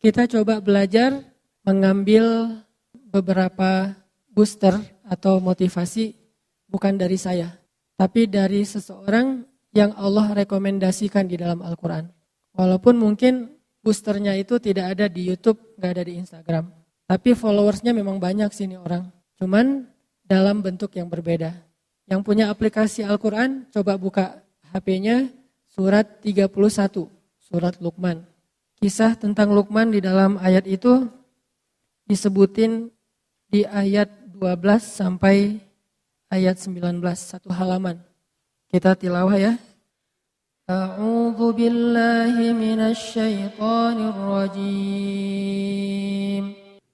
kita coba belajar mengambil beberapa booster atau motivasi bukan dari saya, tapi dari seseorang yang Allah rekomendasikan di dalam Al-Quran. Walaupun mungkin boosternya itu tidak ada di YouTube, nggak ada di Instagram. Tapi followersnya memang banyak sini orang. Cuman dalam bentuk yang berbeda. Yang punya aplikasi Al-Quran, coba buka HP-nya surat 31, surat Luqman. Kisah tentang Luqman di dalam ayat itu disebutin di ayat 12 sampai ayat 19, satu halaman. Kita tilawah ya. A'udzu billahi minasy syaithanir rajim.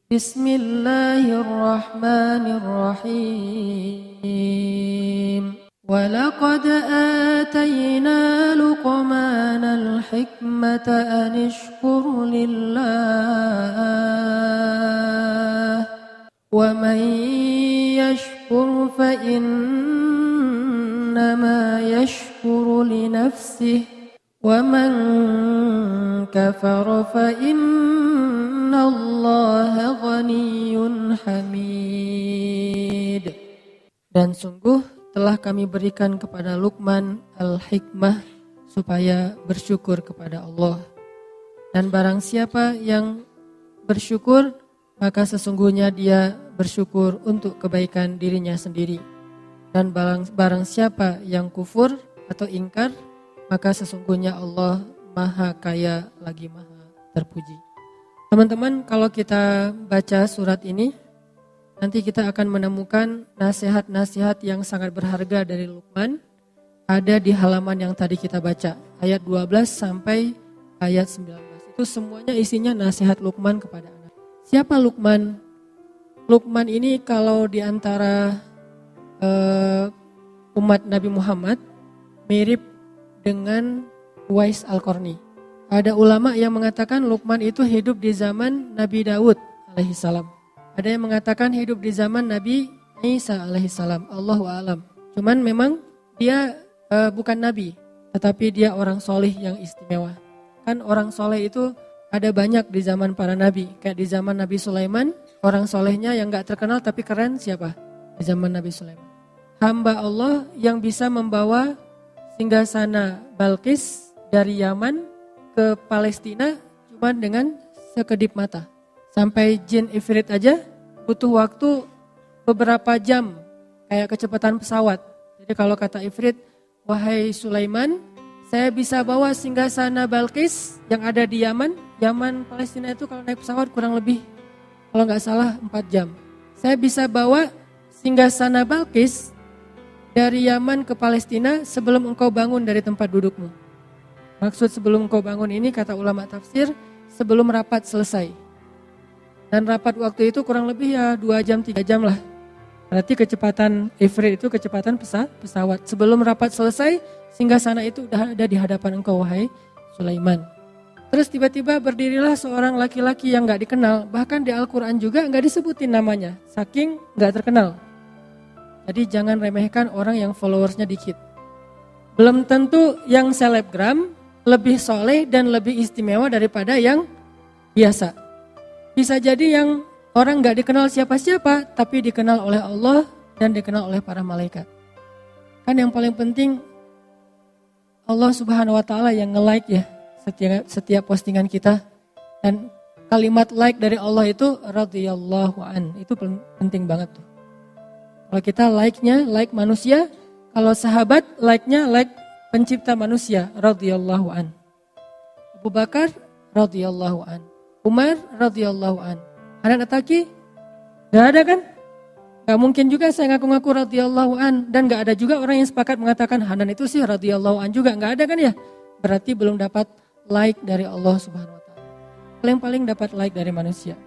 Bismillahirrahmanirrahim. Wa laqad atayna Luqmanal hikmata an ishkur lillah. Wa man yashkur fa innama yashkuru li nafsihi wa man kafara fa innallaha ghaniyyun hamid. Dan sungguh telah kami berikan kepada Luqman al-hikmah supaya bersyukur kepada Allah. Dan barang siapa yang bersyukur, maka sesungguhnya dia bersyukur untuk kebaikan dirinya sendiri. Dan barang siapa yang kufur atau ingkar, maka sesungguhnya Allah maha kaya lagi maha terpuji. Teman-teman, kalau kita baca surat ini, nanti kita akan menemukan nasihat-nasihat yang sangat berharga dari Luqman. Ada di halaman yang tadi kita baca, ayat 12 sampai ayat 19. Itu semuanya isinya nasihat Luqman kepada anak. Siapa Luqman? Luqman ini kalau di antara umat Nabi Muhammad mirip dengan Uwais Al-Qarni. Ada ulama yang mengatakan Luqman itu hidup di zaman Nabi Daud alaihissalam. Ada yang mengatakan hidup di zaman Nabi Isa alaihissalam. Allahu a'lam. Cuman memang dia bukan nabi, tetapi dia orang soleh yang istimewa. Kan orang soleh itu ada banyak di zaman para nabi. Kayak di zaman Nabi Sulaiman, orang solehnya yang gak terkenal tapi keren siapa? Di zaman Nabi Sulaiman. Hamba Allah yang bisa membawa singgasana Balqis dari Yaman ke Palestina cuma dengan sekedip mata. Sampai jin ifrit aja butuh waktu beberapa jam, kayak kecepatan pesawat. Jadi kalau kata ifrit, wahai Sulaiman, saya bisa bawa singgasana Balqis yang ada di Yaman. Yaman Palestina itu kalau naik pesawat kurang lebih, kalau nggak salah 4 jam. Saya bisa bawa singgasana Balqis dari Yaman ke Palestina sebelum engkau bangun dari tempat dudukmu. Maksud sebelum engkau bangun ini kata ulama tafsir, sebelum rapat selesai. Dan rapat waktu itu kurang lebih ya 2 jam 3 jam lah. Berarti kecepatan ifrit itu kecepatan pesawat. Sebelum rapat selesai, singgasana itu udah ada di hadapan engkau wahai Sulaiman. Terus tiba-tiba berdirilah seorang laki-laki yang gak dikenal. Bahkan di Al-Quran juga gak disebutin namanya. Saking gak terkenal. Jadi jangan remehkan orang yang followersnya dikit. Belum tentu yang selebgram lebih soleh dan lebih istimewa daripada yang biasa. Bisa jadi yang orang gak dikenal siapa-siapa, tapi dikenal oleh Allah dan dikenal oleh para malaikat. Kan yang paling penting Allah Subhanahu wa Ta'ala yang nge-like ya setiap postingan kita. Dan kalimat like dari Allah itu radhiyallahu an, itu penting banget tuh. Kalau kita like-nya like manusia, kalau sahabat like-nya like pencipta manusia radhiyallahu an. Abu Bakar radhiyallahu an. Umar radhiyallahu an. Hanan Ataki? Gak ada kan? Gak mungkin juga saya ngaku-ngaku radhiyallahu an. Dan gak ada juga orang yang sepakat mengatakan Hanan itu sih radhiyallahu an juga. Gak ada kan ya? Berarti belum dapat like dari Allah Subhanahu wa Ta'ala. Paling-paling dapat like dari manusia.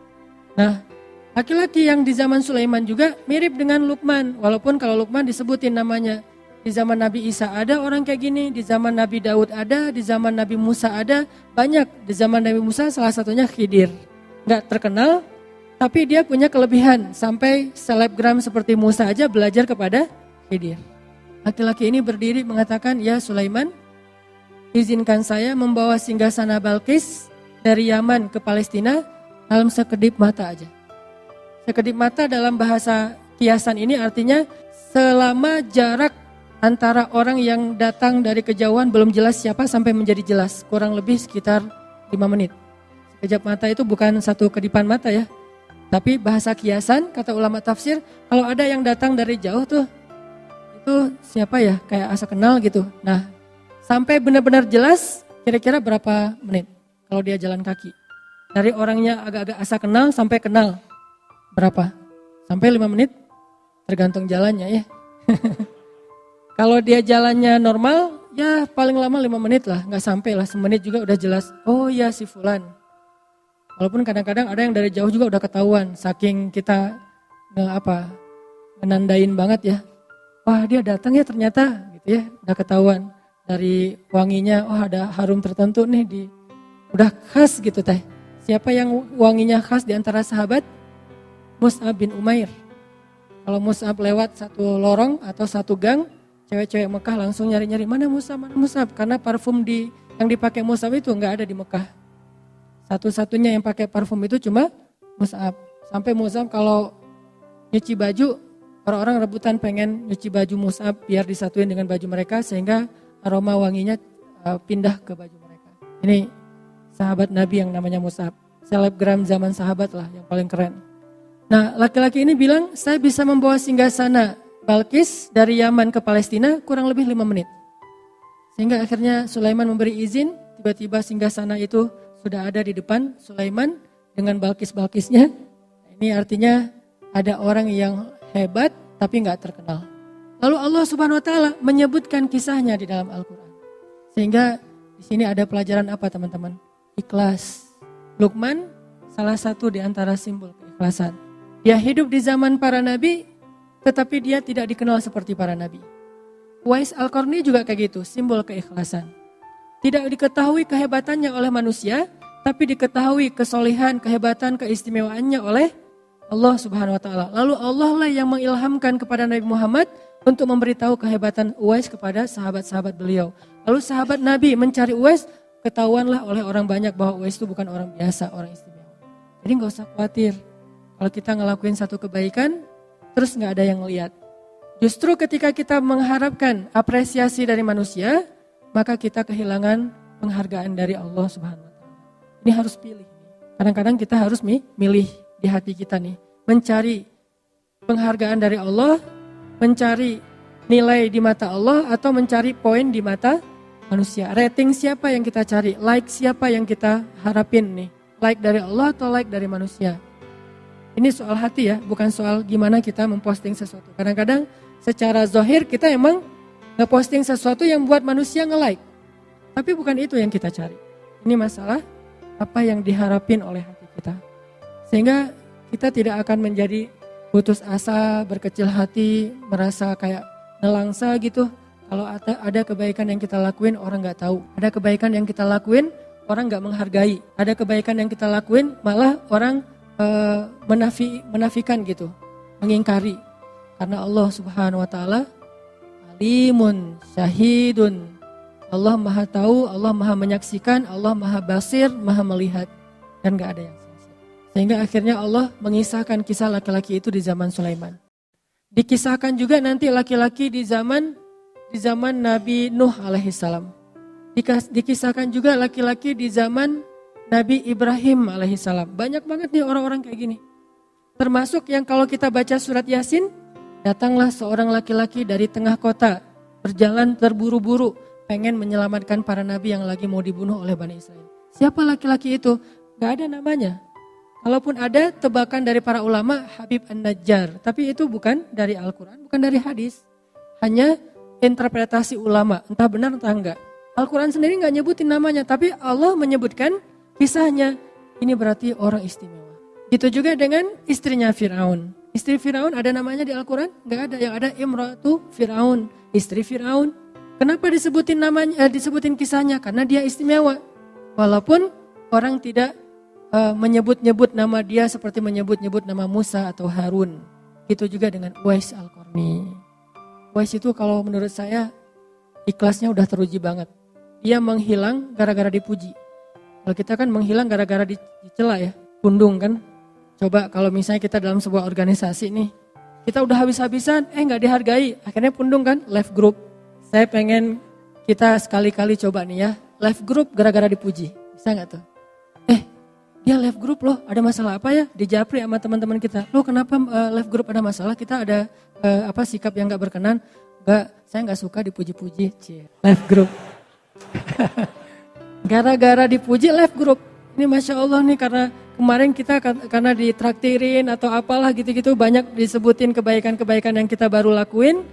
Nah, laki-laki yang di zaman Sulaiman juga mirip dengan Luqman. Walaupun kalau Luqman disebutin namanya. Di zaman Nabi Isa ada orang kayak gini, di zaman Nabi Daud ada, di zaman Nabi Musa ada, banyak. Di zaman Nabi Musa salah satunya Khidir. Gak terkenal, tapi dia punya kelebihan. Sampai selebgram seperti Musa aja belajar kepada Khidir. Laki-laki ini berdiri mengatakan, ya Sulaiman, izinkan saya membawa singgasana Balqis dari Yaman ke Palestina dalam sekedip mata aja. Sekedip mata dalam bahasa kiasan ini artinya selama jarak antara orang yang datang dari kejauhan belum jelas siapa sampai menjadi jelas. Kurang lebih sekitar 5 menit. Sekejap mata itu bukan satu kedipan mata ya. Tapi bahasa kiasan, kata ulama tafsir, kalau ada yang datang dari jauh tuh, itu siapa ya, kayak asa kenal gitu. Nah, sampai benar-benar jelas, kira-kira berapa menit kalau dia jalan kaki. Dari orangnya agak-agak asa kenal sampai kenal, berapa? Sampai 5 menit, tergantung jalannya ya. Kalau dia jalannya normal, ya paling lama 5 menit lah, nggak sampai lah, semenit juga udah jelas. Oh iya si fulan. Walaupun kadang-kadang ada yang dari jauh juga udah ketahuan, saking kita menandain banget ya. Wah dia datang ya ternyata gitu ya, udah ketahuan. Dari wanginya, ada harum tertentu nih, udah khas gitu teh. Siapa yang wanginya khas di antara sahabat? Mus'ab bin Umair. Kalau Mus'ab lewat satu lorong atau satu gang, cewek-cewek Mekah langsung nyari-nyari mana Mus'ab. Karena parfum yang dipakai Mus'ab itu nggak ada di Mekah. Satu-satunya yang pakai parfum itu cuma Mus'ab. Sampai Mus'ab kalau nyuci baju, orang-orang rebutan pengen nyuci baju Mus'ab biar disatuin dengan baju mereka sehingga aroma wanginya pindah ke baju mereka. Ini sahabat Nabi yang namanya Mus'ab. Selebgram zaman sahabat lah yang paling keren. Nah laki-laki ini bilang saya bisa membawa singgasana Balkis dari Yaman ke Palestina kurang lebih 5 menit. Sehingga akhirnya Sulaiman memberi izin, tiba-tiba singgasana itu sudah ada di depan Sulaiman dengan Balkis-Balkisnya. Ini artinya ada orang yang hebat tapi nggak terkenal. Lalu Allah Subhanahu Wa Taala menyebutkan kisahnya di dalam Al-Quran. Sehingga di sini ada pelajaran apa teman-teman? Ikhlas. Luqman salah satu di antara simbol keikhlasan. Dia hidup di zaman para nabi, tetapi dia tidak dikenal seperti para nabi. Uwais Al-Qarni juga kayak gitu, simbol keikhlasan. Tidak diketahui kehebatannya oleh manusia, tapi diketahui kesolehan, kehebatan, keistimewaannya oleh Allah Subhanahu Wa Taala. Lalu Allah lah yang mengilhamkan kepada Nabi Muhammad untuk memberitahu kehebatan Uwais kepada sahabat-sahabat beliau. Lalu sahabat Nabi mencari Uwais, ketahuanlah oleh orang banyak bahwa Uwais itu bukan orang biasa, orang istimewa. Jadi nggak usah khawatir kalau kita ngelakuin satu kebaikan, terus nggak ada yang lihat. Justru ketika kita mengharapkan apresiasi dari manusia, maka kita kehilangan penghargaan dari Allah Subhanahu Wa Taala. Ini harus pilih. Kadang-kadang kita harus milih di hati kita nih, mencari penghargaan dari Allah, mencari nilai di mata Allah atau mencari poin di mata manusia. Rating siapa yang kita cari, like siapa yang kita harapin nih, like dari Allah atau like dari manusia. Ini soal hati ya, bukan soal gimana kita memposting sesuatu. Kadang-kadang secara zahir kita emang ngeposting sesuatu yang buat manusia nge-like. Tapi bukan itu yang kita cari. Ini masalah apa yang diharapin oleh hati kita. Sehingga kita tidak akan menjadi putus asa, berkecil hati, merasa kayak nelangsa gitu. Kalau ada kebaikan yang kita lakuin orang gak tahu. Ada kebaikan yang kita lakuin orang gak menghargai. Ada kebaikan yang kita lakuin malah orang menafikan gitu. Mengingkari. Karena Allah Subhanahu Wa Taala alimun, syahidun. Allah maha tahu, Allah maha menyaksikan, Allah maha basir, maha melihat. Dan gak ada yang sia-sia. Sehingga akhirnya Allah mengisahkan kisah laki-laki itu di zaman Sulaiman. Dikisahkan juga nanti laki-laki di zaman Nabi Nuh alaihissalam. Dikisahkan juga laki-laki di zaman Nabi Ibrahim alaihissalam. Banyak banget nih orang-orang kayak gini. Termasuk yang kalau kita baca surat Yasin, datanglah seorang laki-laki dari tengah kota, berjalan terburu-buru, pengen menyelamatkan para nabi yang lagi mau dibunuh oleh Bani Israel. Siapa laki-laki itu? Gak ada namanya. Kalaupun ada, tebakan dari para ulama, Habib An-Najjar. Tapi itu bukan dari Al-Quran, bukan dari hadis. Hanya interpretasi ulama, entah benar entah enggak. Al-Quran sendiri gak nyebutin namanya, tapi Allah menyebutkan kisahnya. Ini berarti orang istimewa. Gitu juga dengan istrinya Fir'aun. Istri Fir'aun ada namanya di Al-Quran? Gak ada, yang ada Imratu Fir'aun, istri Fir'aun. Kenapa disebutin namanya, disebutin kisahnya? Karena dia istimewa. Walaupun orang tidak menyebut-nyebut nama dia seperti menyebut-nyebut nama Musa atau Harun. Itu juga dengan Uwais Al-Qarni. Uwais itu kalau menurut saya ikhlasnya udah teruji banget. Dia menghilang gara-gara dipuji. Kalau kita kan menghilang gara-gara dicela ya, pundung kan. Coba kalau misalnya kita dalam sebuah organisasi nih, kita udah habis-habisan, nggak dihargai, akhirnya pundung kan, left group. Saya pengen kita sekali-kali coba nih ya, left group gara-gara dipuji, bisa nggak tuh? Dia left group loh, ada masalah apa ya? Dijapri sama teman-teman kita, loh kenapa left group ada masalah? Kita ada sikap yang nggak berkenan? Nggak, saya nggak suka dipuji-puji, left group. Gara-gara dipuji left group. Ini Masya Allah nih, karena kemarin kita karena ditraktirin atau apalah gitu-gitu, banyak disebutin kebaikan-kebaikan yang kita baru lakuin,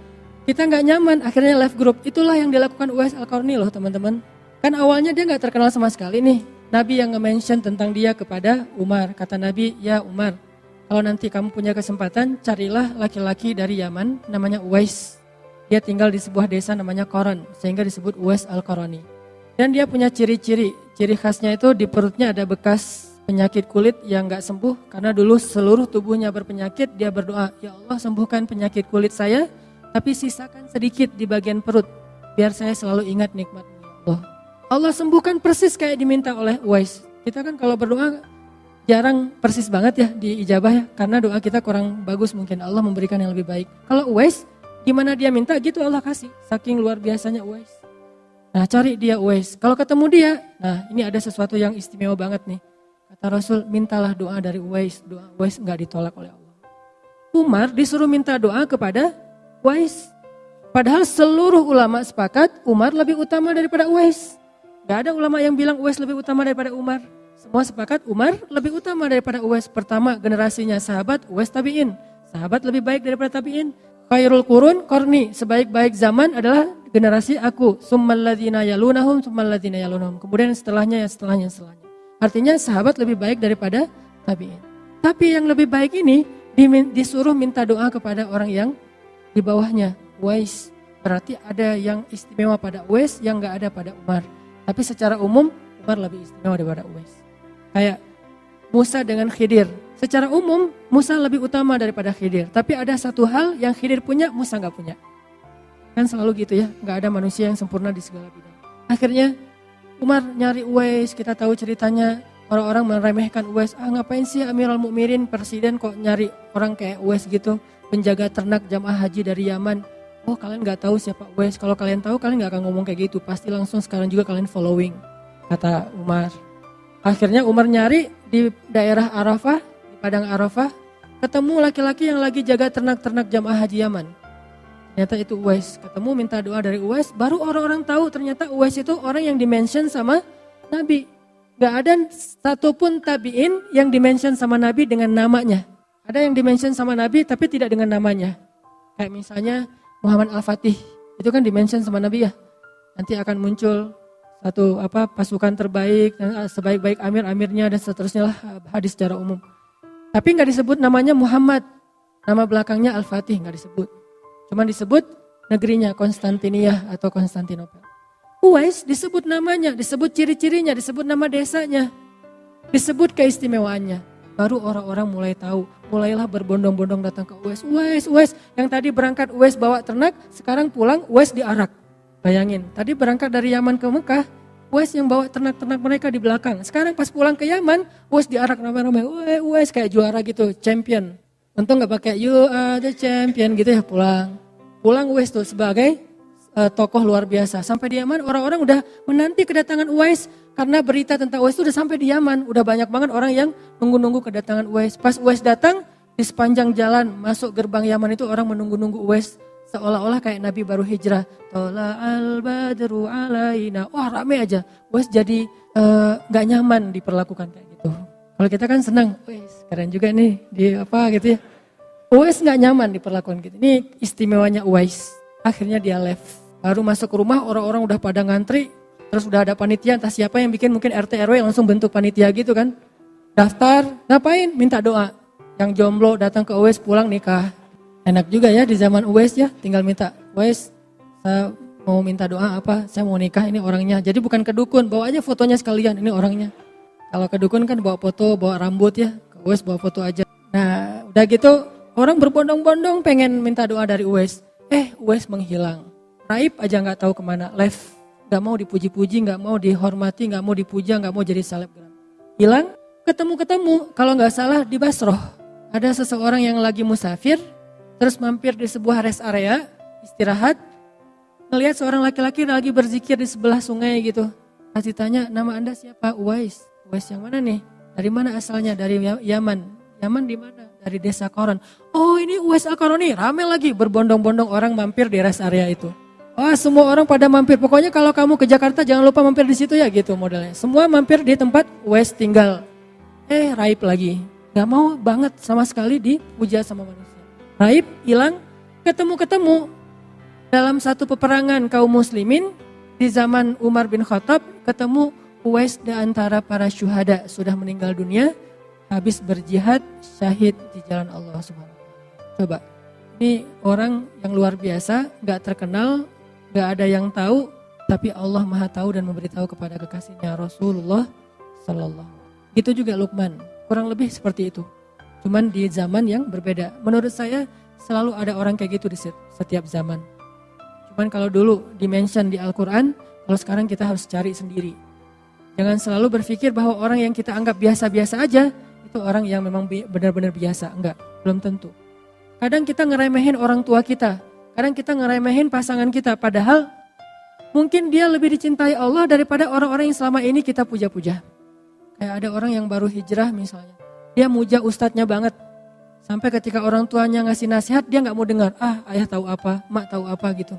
kita nggak nyaman, akhirnya left group. Itulah yang dilakukan Uwais Al-Qarni loh teman-teman. Kan awalnya dia nggak terkenal sama sekali nih. Nabi yang nge-mention tentang dia kepada Umar. Kata Nabi, ya Umar, kalau nanti kamu punya kesempatan, carilah laki-laki dari Yaman namanya Uwais. Dia tinggal di sebuah desa namanya Qaran, sehingga disebut Uwais Al-Qarni. Dan dia punya ciri-ciri. Ciri khasnya itu di perutnya ada bekas penyakit kulit yang gak sembuh. Karena dulu seluruh tubuhnya berpenyakit, dia berdoa, ya Allah sembuhkan penyakit kulit saya, tapi sisakan sedikit di bagian perut, biar saya selalu ingat nikmat-Mu ya Allah. Allah sembuhkan persis kayak diminta oleh Uwais. Kita kan kalau berdoa jarang persis banget ya diijabah ya, karena doa kita kurang bagus, mungkin Allah memberikan yang lebih baik. Kalau Uwais, gimana dia minta gitu Allah kasih, saking luar biasanya Uwais. Nah cari dia Uwais, kalau ketemu dia, nah ini ada sesuatu yang istimewa banget nih. Kata Rasul, mintalah doa dari Uwais, doa Uwais gak ditolak oleh Allah. Umar disuruh minta doa kepada Uwais. Padahal seluruh ulama sepakat Umar lebih utama daripada Uwais. Gak ada ulama yang bilang Uwais lebih utama daripada Umar. Semua sepakat Umar lebih utama daripada Uwais. Pertama generasinya sahabat Uwais tabi'in. Sahabat lebih baik daripada tabi'in. Khairul qurun qarni, sebaik-baik zaman adalah generasi aku. Summal ladzina yalunahum, summal ladzina yalunahum. Kemudian setelahnya. Artinya sahabat lebih baik daripada tabi'in. Tapi yang lebih baik ini disuruh minta doa kepada orang yang di bawahnya, Uwais. Berarti ada yang istimewa pada Uwais yang gak ada pada Umar. Tapi secara umum Umar lebih istimewa daripada Uwais. Kayak Musa dengan Khidir. Secara umum Musa lebih utama daripada Khidir. Tapi ada satu hal yang Khidir punya, Musa gak punya. Kan selalu gitu ya, gak ada manusia yang sempurna di segala bidang. Akhirnya Umar nyari Uwais, kita tahu ceritanya. Orang-orang meremehkan Uwais. Ngapain sih Amirul Mukminin, presiden kok nyari orang kayak Uwais gitu. Penjaga ternak jamaah haji dari Yaman. Oh kalian gak tahu siapa Uwais, kalau kalian tahu kalian gak akan ngomong kayak gitu, pasti langsung sekarang juga kalian following, kata Umar. Akhirnya Umar nyari di daerah Arafah, di padang Arafah, ketemu laki-laki yang lagi jaga ternak-ternak jamaah haji Yaman. Ternyata itu Uwais, ketemu minta doa dari Uwais, baru orang-orang tahu ternyata Uwais itu orang yang dimention sama Nabi. Gak ada satupun tabi'in yang dimention sama Nabi dengan namanya. Ada yang dimention sama Nabi tapi tidak dengan namanya. Kayak misalnya Muhammad Al-Fatih, itu kan dimention sama Nabi ya. Nanti akan muncul satu pasukan terbaik, sebaik-baik amir-amirnya dan seterusnya lah, hadis secara umum. Tapi nggak disebut namanya Muhammad, nama belakangnya Al-Fatih nggak disebut. Cuma disebut negerinya Konstantinia atau Konstantinopel. Uwais disebut namanya, disebut ciri-cirinya, disebut nama desanya, disebut keistimewaannya. Baru orang-orang mulai tahu, mulailah berbondong-bondong datang ke Uwais. Uwais, yang tadi berangkat Uwais bawa ternak, sekarang pulang Uwais diarak. Bayangin, tadi berangkat dari Yaman ke Mekah, Uwais yang bawa ternak-ternak mereka di belakang. Sekarang pas pulang ke Yaman, Uwais diarak ramai-ramai. Uwais kayak juara gitu, champion. Untung gak pakai you are the champion gitu ya, pulang. Pulang Uwais tuh sebagai tokoh luar biasa. Sampai di Yaman orang-orang udah menanti kedatangan Uwais. Karena berita tentang Uwais itu udah sampai di Yaman. Udah banyak banget orang yang nunggu-nunggu kedatangan Uwais. Pas Uwais datang, di sepanjang jalan masuk gerbang Yaman itu orang menunggu-nunggu Uwais. Seolah-olah kayak Nabi baru hijrah. Tola al-badru alaina. Wah rame aja. Uwais jadi gak nyaman diperlakukan kayak gitu. Kalau kita kan senang. Uwais keren juga nih. Di apa gitu ya. Uwais gak nyaman diperlakukan gitu. Ini istimewanya Uwais. Akhirnya dia left. Baru masuk ke rumah orang-orang udah pada ngantri. Terus udah ada panitia, entah siapa yang bikin, mungkin RT RW langsung bentuk panitia gitu kan. Daftar, ngapain? Minta doa. Yang jomblo datang ke Uwais pulang nikah. Enak juga ya di zaman Uwais ya, tinggal minta. Uwais, saya mau minta doa apa? Saya mau nikah, ini orangnya. Jadi bukan ke dukun, bawa aja fotonya sekalian, ini orangnya. Kalau ke dukun kan bawa foto, bawa rambut ya. Ke Uwais bawa foto aja. Nah udah gitu, orang berbondong-bondong pengen minta doa dari Uwais. Uwais menghilang. Raib aja gak tahu kemana, left. Gak mau dipuji-puji, gak mau dihormati, gak mau dipuja, gak mau jadi selebgram. Hilang, ketemu-ketemu, kalau gak salah di Basroh. Ada seseorang yang lagi musafir, terus mampir di sebuah rest area, istirahat, ngelihat seorang laki-laki lagi berzikir di sebelah sungai gitu. Kasih tanya, nama Anda siapa? Uwais. Uwais yang mana nih? Dari mana asalnya? Dari Yaman. Yaman di mana? Dari desa Koron. Oh ini Uwais Al-Qarani, rame lagi berbondong-bondong orang mampir di rest area itu. Oh semua orang pada mampir, pokoknya kalau kamu ke Jakarta jangan lupa mampir di situ ya gitu modelnya. Semua mampir di tempat Uwais tinggal. Raib lagi. Gak mau banget sama sekali dipuja sama manusia. Raib, hilang, ketemu-ketemu. Dalam satu peperangan kaum muslimin, di zaman Umar bin Khattab, ketemu Uwais di antara para syuhada. Sudah meninggal dunia, habis berjihad, syahid di jalan Allah Subhanahu wa Ta'ala. Coba, ini orang yang luar biasa, gak terkenal, gak ada yang tahu, tapi Allah Maha tahu dan memberitahu kepada kekasihnya Rasulullah Sallallahu. Itu juga Luqman, kurang lebih seperti itu. Cuman di zaman yang berbeda. Menurut saya selalu ada orang kayak gitu di setiap zaman. Cuman kalau dulu di-mention di Al-Quran, kalau sekarang kita harus cari sendiri. Jangan selalu berpikir bahwa orang yang kita anggap biasa-biasa aja, itu orang yang memang benar-benar biasa. Enggak, belum tentu. Kadang kita ngeremehin orang tua kita, kadang kita ngeremehin pasangan kita, padahal mungkin dia lebih dicintai Allah daripada orang-orang yang selama ini kita puja-puja. Kayak ada orang yang baru hijrah misalnya, dia muja ustadznya banget. Sampai ketika orang tuanya ngasih nasihat, dia gak mau dengar. Ayah tahu apa, mak tahu apa gitu.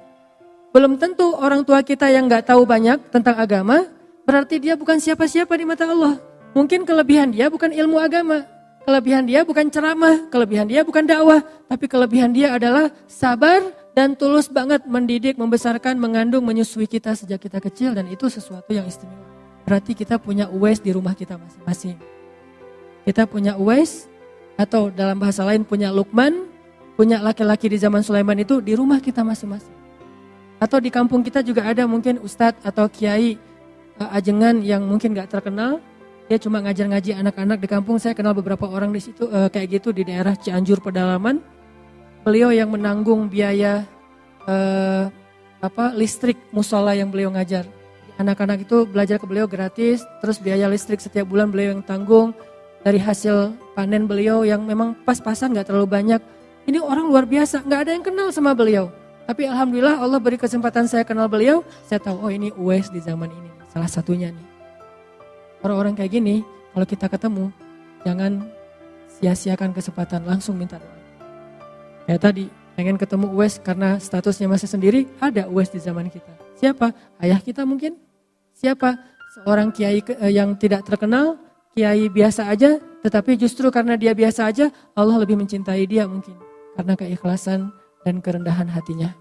Belum tentu orang tua kita yang gak tahu banyak tentang agama, berarti dia bukan siapa-siapa di mata Allah. Mungkin kelebihan dia bukan ilmu agama, kelebihan dia bukan ceramah, kelebihan dia bukan dakwah, tapi kelebihan dia adalah sabar dan tulus banget mendidik, membesarkan, mengandung, menyusui kita sejak kita kecil, dan itu sesuatu yang istimewa. Berarti kita punya Uwais di rumah kita masing-masing. Kita punya Uwais, atau dalam bahasa lain punya Luqman, punya laki-laki di zaman Sulaiman itu di rumah kita masing-masing. Atau di kampung kita juga ada mungkin ustadz atau kiai ajengan yang mungkin gak terkenal. Dia cuma ngajar ngaji anak-anak di kampung. Saya kenal beberapa orang di situ kayak gitu di daerah Cianjur Pedalaman. Beliau yang menanggung biaya listrik musola yang beliau ngajar. Anak-anak itu belajar ke beliau gratis, terus biaya listrik setiap bulan beliau yang tanggung dari hasil panen beliau yang memang pas-pasan gak terlalu banyak. Ini orang luar biasa, gak ada yang kenal sama beliau. Tapi alhamdulillah Allah beri kesempatan saya kenal beliau, saya tahu ini Uwais di zaman ini, salah satunya nih. Orang-orang kayak gini, kalau kita ketemu, jangan sia-siakan kesempatan, langsung minta doa. Kayak tadi, pengen ketemu Uwais karena statusnya masih sendiri, ada Uwais di zaman kita. Siapa? Ayah kita mungkin? Siapa? Seorang kiai yang tidak terkenal, kiai biasa aja, tetapi justru karena dia biasa aja, Allah lebih mencintai dia mungkin. Karena keikhlasan dan kerendahan hatinya.